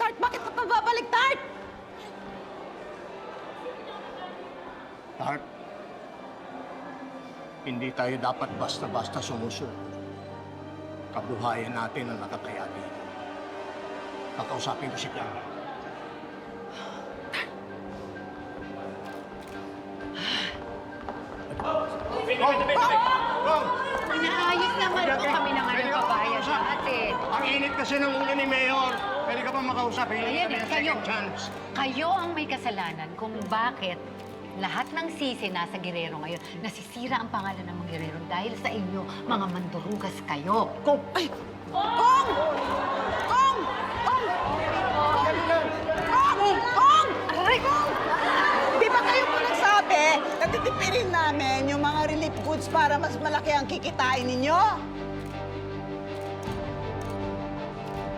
Tart, bakit ka pa babalik, Tart? Tart, hindi tayo dapat basta-basta sumusunod. Kabuhayan natin ang nakataya dito. Kakausapin ko si Clara. Inaayos naman po kami ng ano kabayan natin. Ang init kasi ng ulo ni Mayor. Pwede ka ba makausap? Ayan eh, kayo. Second chance. Kayo ang may kasalanan kung bakit lahat ng sisi nasa Guerrero ngayon. Nasisira ang pangalan ng mga Guerrero dahil sa inyo, mga mandurugas kayo. Kong! Ay! Kong! Kong! Kong! Kong! Kong! Aray! Kong! Di ba kayo po nagsabi na titipirin namin yung mga relief goods para mas malaki ang kikitain ninyo?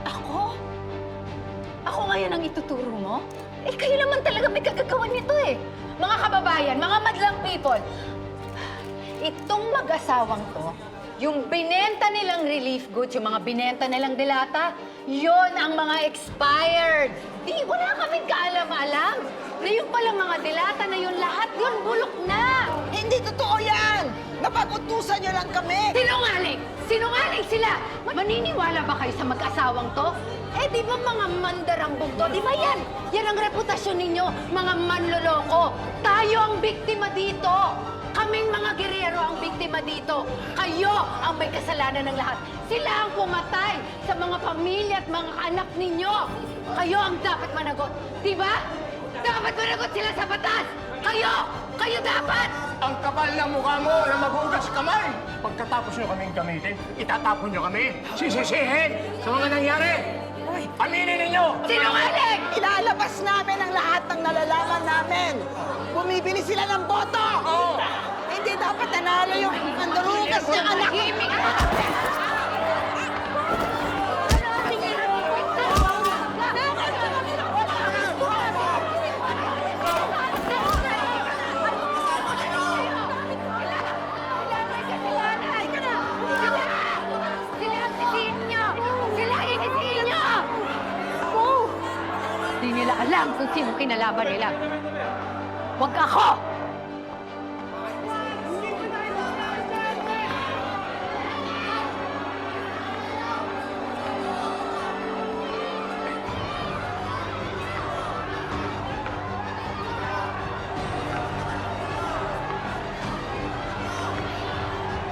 Ako? Ako ngayon ang ituturo mo? Eh, kayo naman talaga may kagagawa nito eh. Mga kababayan, mga madlang people, itong mag-asawang to, yung binenta nilang relief goods, yung mga binenta nilang dilata, yon ang mga expired. Di, wala kaming kaalam-alam. Na yung palang mga dilata na yun, lahat yun bulok na. Hindi totoo yan! Napag-utusan nyo lang kami! Sinungaling! Sinungaling sila! Maniniwala ba kayo sa mag-asawang to? Eh, di ba mga mandarambog to? Di ba yan? Yan ang reputasyon ninyo, mga manloloko. Tayo ang biktima dito. Kaming mga Guerrero ang biktima dito. Kayo ang may kasalanan ng lahat. Sila ang pumatay sa mga pamilya at mga anak ninyo. Kayo ang dapat managot. Di ba? Dapat managot sila sa batas. Kayo! Kayo dapat! Ang kapal ng mukha mo na maghugas kamay. Pagkatapos nyo kaming gamitin, itatapon nyo kami. Sisisihin sa mga nangyari. Aminin ninyo! Sinungaling! Ilalabas namin ang lahat ng nalalaman namin! Bumibili sila ng boto! Hindi dapat nanalo yung mandurugas niyang anak! Tahimik ka! Hindi nila alam kung sino kinalaban nila. Huwag ako!